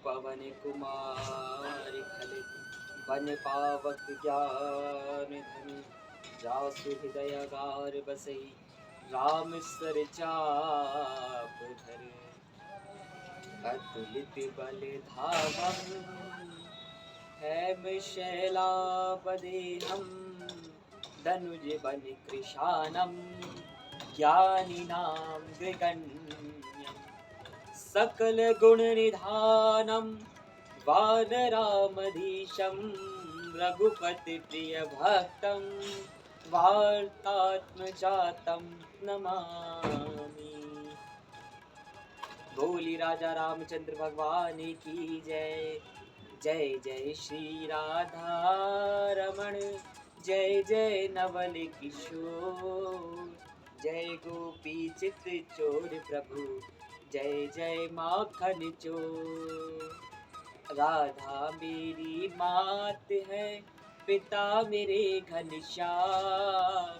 पवन कुमार खल बन पावक ज्ञान धन जासु हृदय गार बसई राम सर चाप धर अतुलित बल धावम है शैलापदेहम धनुज बन कृशानम ज्ञानिनां गृगण्यं सकल गुण निधानम वानरामधीशं रघुपति प्रिय भक्तं वार्तात्मजातं नमामि। बोली राजा रामचंद्र भगवान की जय। जय जय श्री राधा रमण, जय जय नवल किशोर, जय गोपी चित चोर प्रभु, जय जय माखन चोर। राधा मेरी मात है, पिता मेरे घनश्याम,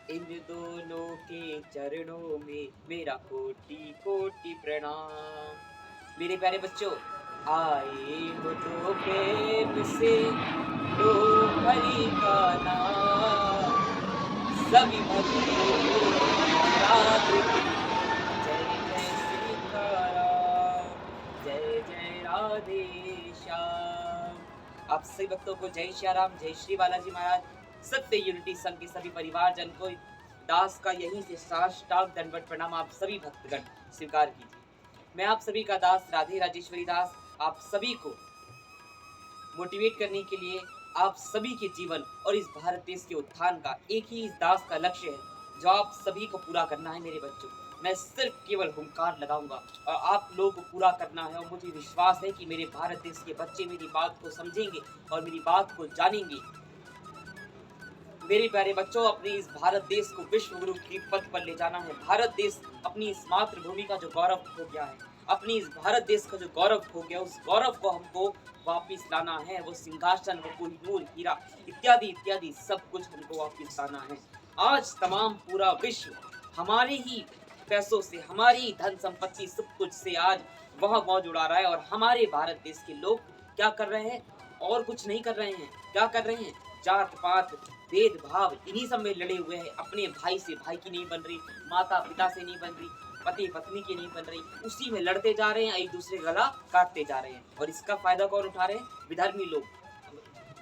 इन दोनों के चरणों में मेरा कोटि कोटि प्रणाम। मेरे प्यारे बच्चों, आए हो तो प्रेम से लो हरि का नाम, सभी भक्तों को राधे की जय जय सीताराम, जय जय राधे श्याम। आप सभी भक्तों को जय श्री राम, जय श्री बालाजी महाराज। सत्य यूनिटी संघ के सभी परिवारजन को दास का यहीं से साष्टांग दंडवत प्रणाम आप सभी भक्तगण स्वीकार कीजिए। मैं आप सभी का दास राधे राजेश्वरी दास आप सभी को मोटिवेट करने के लिए, आप सभी के जीवन और इस भारत देश के उत्थान का एक ही इस दास का लक्ष्य है जो आप सभी को पूरा करना है। मेरे बच्चों, मैं सिर्फ केवल हुंकार लगाऊंगा और आप लोगों को पूरा करना है। और मुझे विश्वास है कि मेरे भारत देश के बच्चे मेरी बात को समझेंगे और मेरी बात को जानेंगे। मेरे प्यारे बच्चों, अपने इस भारत देश को विश्व गुरु की पद पर ले जाना है। भारत देश अपनी इस मातृभूमि का जो गौरव खो गया है, अपनी इस भारत देश का जो गौरव खो गया, उस गौरव को हमको वापस लाना है। वो सिंहासन, वो कोहिनूर हीरा इत्यादि इत्यादि सब कुछ हमको वापस लाना है। आज तमाम पूरा विश्व हमारे ही पैसों से, हमारी धन संपत्ति सब कुछ से आज वह मौज उड़ा रहा है। और हमारे भारत देश के लोग क्या कर रहे हैं? और कुछ नहीं कर रहे हैं। क्या कर रहे हैं? जात पात भेदभाव इन्हीं सब में लड़े हुए हैं। अपने भाई से भाई की नहीं बन रही, माता पिता से नहीं बन रही, पति पत्नी की नहीं बन रही, उसी में लड़ते जा रहे हैं, एक दूसरे गला काटते जा रहे हैं। और इसका फायदा कौन उठा रहे हैं? विधर्मी लोग,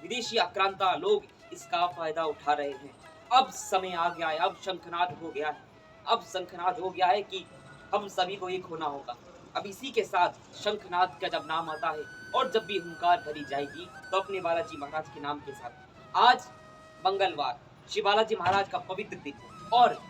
विदेशी आक्रांता लोग इसका फायदा उठा रहे हैं। अब समय आ गया है, अब शंखनाद हो गया है, अब शंखनाद हो गया है कि हम सभी को एक होना होगा। अब इसी के साथ शंखनाद का जब नाम आता है और जब भी हुंकार भरी जाएगी तो अपने बालाजी महाराज के नाम के साथ। आज मंगलवार, श्री बालाजी महाराज का पवित्र दिन है और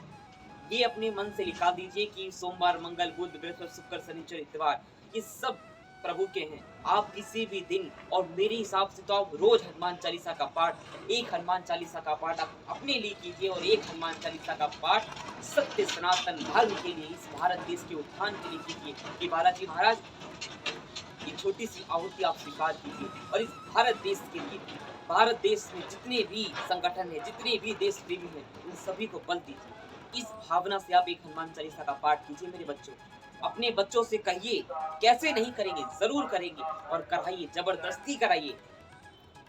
ये अपने मन से निकाल दीजिए कि सोमवार, मंगल, बुध, बृहस्पति, शुक्र, शनिचर, इतवार ये सब प्रभु के हैं। आप किसी भी दिन, और मेरे हिसाब से तो आप रोज हनुमान चालीसा का पाठ, एक हनुमान चालीसा का पाठ आप अपने लिए कीजिए और एक हनुमान चालीसा का पाठ सत्य सनातन धर्म के लिए, इस भारत देश के उत्थान के लिए कीजिए। कि बालाजी महाराज ये छोटी सी आहुति आप स्वीकार कीजिए और इस भारत देश के लिए, भारत देश में जितने भी संगठन है, जितने भी देश प्रेमी हैं, उन सभी को बल दीजिए। इस भावना से आप एक हनुमान चालीसा का पाठ कीजिए। मेरे बच्चों, अपने बच्चों से कहिए, कैसे नहीं करेंगे, जरूर करेंगे और कराइए, जबरदस्ती कराइए।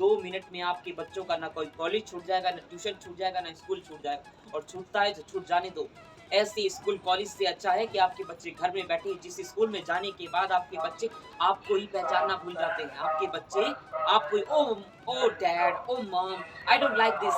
2 मिनट में आपके बच्चों का ना कोई कॉलेज छूट जाएगा, ना ट्यूशन छूट जाएगा, ना स्कूल छूट जाएगा। और छूटता है तो छूट जाने दो। ऐसे स्कूल कॉलेज से अच्छा है कि आपके बच्चे घर में बैठे, जिस स्कूल में जाने के बाद आपके बच्चे आपको ही पहचानना भूल जाते हैं। आपके बच्चे आपको, oh dad, oh mom, I don't like this,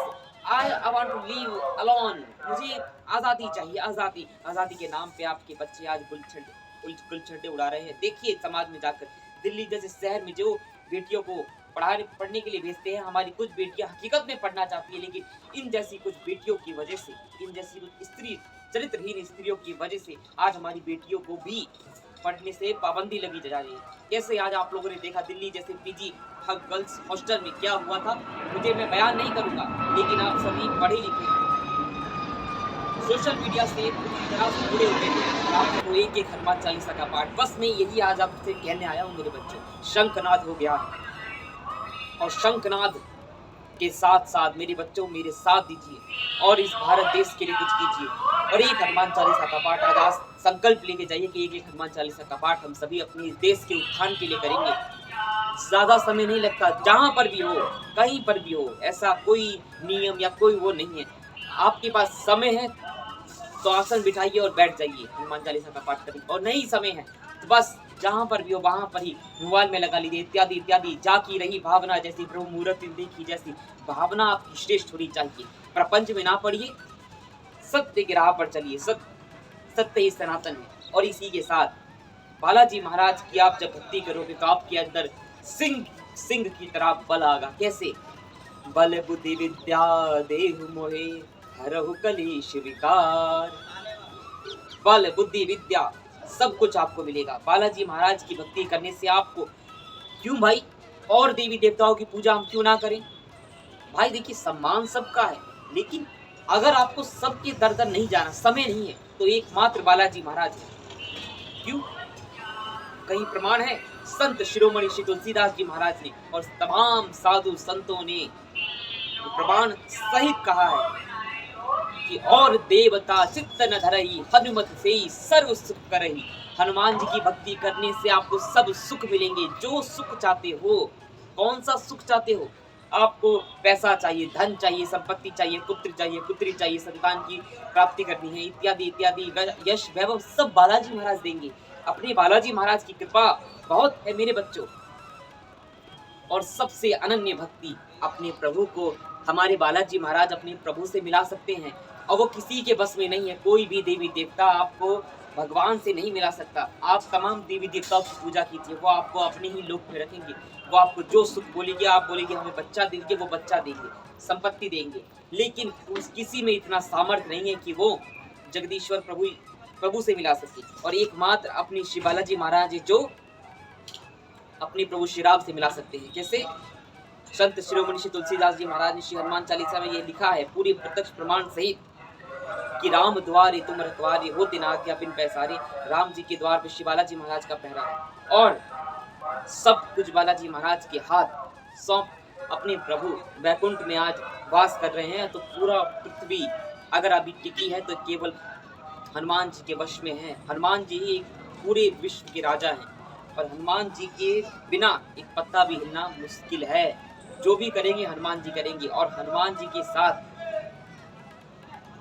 I want to leave alone, मुझे आज़ादी चाहिए, आज़ादी। आज़ादी के नाम पे आपके बच्चे आज गुलछटे उड़ा रहे हैं। देखिए समाज में जाकर, दिल्ली जैसे शहर में जो बेटियों को पढ़ने के लिए भेजते हैं, हमारी कुछ बेटियां हकीकत में पढ़ना चाहती है, लेकिन इन जैसी कुछ बेटियों की वजह से, इन जैसी कुछ स्त्री, चरित्रहीन स्त्रियों की वजह से आज हमारी बेटियों को भी पढ़ने से पाबंदी लगी जा रही है। कैसे आज आप लोगों ने देखा दिल्ली जैसे पीजी गर्ल्स हॉस्टल में क्या हुआ था, मुझे मैं बयान नहीं करूंगा, लेकिन आप सभी पढ़े लिखे सोशल मीडिया से पूरी तरह से जुड़े हुए हैं। आपको एक एक हनुमान चालीसा का पाठ, बस मैं यही आज आपसे कहने आया हूँ मेरे बच्चे। शंखनाद हो गया है और शंखनाद के साथ साथ मेरे बच्चों मेरे साथ दीजिए और इस भारत देश के लिए कुछ कीजिए। और एक हनुमान चालीसा का पाठ आज संकल्प लेके जाइए कि एक एक हनुमान चालीसा का पाठ हम सभी अपने देश के उत्थान के लिए करेंगे। ज़्यादा समय नहीं लगता, जहाँ पर भी हो, कहीं पर भी हो, ऐसा कोई नियम या कोई वो नहीं है। आपके पास समय है तो आसन बिठाइए और बैठ जाइए, हनुमान चालीसा का पाठ करिए, और नहीं समय है तो बस जहाँ पर भी हो वहाँ पर ही मोबाइल में लगा लीजिए, इत्यादि इत्यादि। जाकी रही भावना जैसी, प्रभु मूर्ति देखी जैसी, भावना आपकी श्रेष्ठ होनी चाहिए। प्रपंच में ना पड़िए, सत्य की राह पर चलिए, सत्य ही सनातन है। और इसी के साथ बालाजी महाराज की आप जब भक्ति करोगे तो आपके अंदर सिंह सिंह की तरह बल आगा। कैसे? बल बुद्धि विद्या देहु मोहे, हरहु कलेश विकार। बल बुद्धि विद्या सब कुछ आपको मिलेगा बालाजी महाराज की भक्ति करने से। आपको क्यों भाई और देवी देवताओं की पूजा हम क्यों ना करें? भाई देखिए, सम्मान सबका है, लेकिन अगर आपको सबके दर दर नहीं जाना, समय नहीं है, तो एकमात्र बालाजी महाराज है। क्यों? कहीं प्रमाण है? संत शिरोमणि श्री तुलसीदास जी महाराज ने और तमाम साधु संतों ने प्रमाण सहित कहा है कि और देवता चित्त न धरई, हनुमत से सर्व सुख करही। हनुमान जी की भक्ति करने से आपको सब सुख मिलेंगे, जो सुख चाहते हो। कौन सा सुख चाहते हो? आपको पैसा चाहिए, धन चाहिए, संपत्ति चाहिए, पुत्र चाहिए, पुत्री चाहिए, संतान की प्राप्ति करनी है, इत्यादि इत्यादि, यश वैभव सब बालाजी महाराज देंगे। अपने बालाजी महाराज की कृपा बहुत है मेरे बच्चों। और सबसे अनन्य भक्ति अपने प्रभु को हमारे बालाजी महाराज अपने प्रभु से मिला सकते हैं, और वो किसी के बस में नहीं है। कोई भी देवी देवता आपको भगवान से नहीं मिला सकता। आप तमाम देवी देवताओं की पूजा कीजिए, वो आपको अपने ही लोक में रखेंगे। वो आपको जो सुख बोलेंगे, आप बोलेंगे हमें बच्चा देंगे, वो बच्चा देंगे, संपत्ति देंगे। लेकिन किसी में इतना सामर्थ्य नहीं है कि वो जगदीश्वर प्रभु से मिला सके। और एकमात्र अपनी श्री बालाजी महाराज जो अपने प्रभु श्री राम से मिला सकते हैं। कैसे? संत शिरोमणि श्री तुलसीदास जी महाराज ने श्री हनुमान चालीसा में ये लिखा है पूरी प्रत्यक्ष प्रमाण सहित कि राम द्वारे तुम रखवारे, हो दिन आज्ञा बिन पैसारे। राम जी के द्वार पे श्री बालाजी महाराज का पहरा है, और सब कुछ बालाजी महाराज के हाथ सौंप अपने प्रभु वैकुंठ में आज वास कर रहे हैं। तो पूरा पृथ्वी अगर अभी टिकी है तो केवल हनुमान जी के वश में है। हनुमान जी ही पूरे विश्व के राजा हैं, और हनुमान जी के बिना एक पत्ता भी हिलना मुश्किल है। जो भी करेंगे हनुमान जी करेंगे, और हनुमान जी के साथ,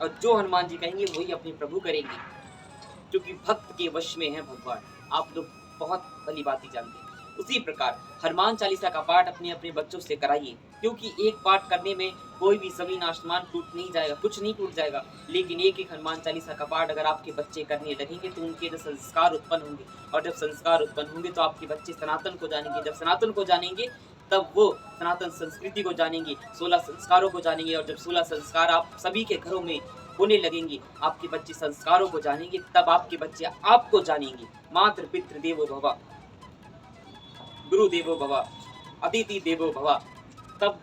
और जो हनुमान जी कहेंगे वही अपने प्रभु करेंगे, क्योंकि भक्त के वश में है भगवान। आप लोग बहुत भली बात ही जानते हैं। उसी प्रकार हनुमान चालीसा का पाठ अपने अपने बच्चों से कराइए, क्योंकि एक पाठ करने में कोई भी जमीन आसमान टूट नहीं जाएगा, कुछ नहीं टूट जाएगा। लेकिन एक एक हनुमान चालीसा का पाठ अगर आपके बच्चे करने लगेंगे तो उनके जो संस्कार उत्पन्न होंगे, और जब संस्कार उत्पन्न होंगे तो आपके बच्चे सनातन को जानेंगे। जब सनातन को जानेंगे तब वो सनातन संस्कृति को जानेंगे, 16 संस्कारों को जानेंगे। और जब 16 संस्कार आप सभी के घरों में होने लगेंगे, आपके बच्चे संस्कारों को जानेंगे, तब आपके बच्चे आपको जानेंगे। मातृ पितृ देवो भव, गुरु देवो भव, अतिथि देवो भव। तब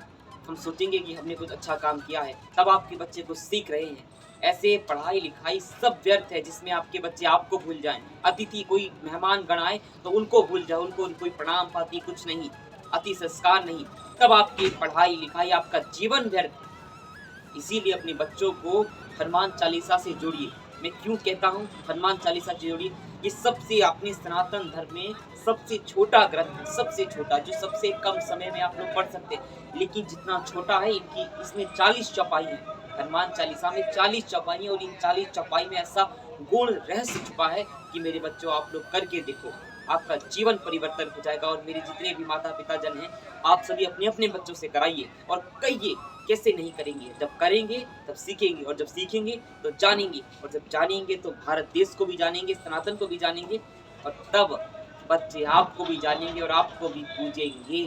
हम सोचेंगे कि हमने कुछ अच्छा काम किया है, तब आपके बच्चे कुछ सीख रहे हैं। ऐसे पढ़ाई लिखाई सब व्यर्थ है जिसमें आपके बच्चे आपको भूल जाएं। अतिथि कोई मेहमान गण आए तो उनको भूल जाए, उनको कोई प्रणाम पाती कुछ नहीं, अति संस्कार नहीं, तब आपकी पढ़ाई लिखाई, आपका जीवन व्यर्थ है। इसीलिए अपने बच्चों को हनुमान चालीसा से जोड़िए। मैं क्यों कहता हूँ हनुमान चालीसा से जोड़िए? ये सबसे अपने सनातन धर्म में सबसे छोटा ग्रंथ है, सबसे छोटा, जो सबसे कम समय में आप लोग पढ़ सकते हैं। लेकिन जितना छोटा है, इनकी इसमें 40 चौपाई है। हनुमान चालीसा में 40 चौपाई है, और इन 40 चौपाई में ऐसा गुण रहस्य छुपा है कि मेरे बच्चों आप लोग करके देखो, आपका जीवन परिवर्तन हो जाएगा। और मेरे जितने भी माता पिता जन हैं, आप सभी अपने अपने बच्चों से कराइए और कहिए कैसे नहीं करेंगे। जब करेंगे तब सीखेंगे, और जब सीखेंगे तो जानेंगे, और जब जानेंगे तो भारत देश को भी जानेंगे, सनातन को भी जानेंगे, और तब बच्चे आपको भी जानेंगे और आपको भी पूजेंगे।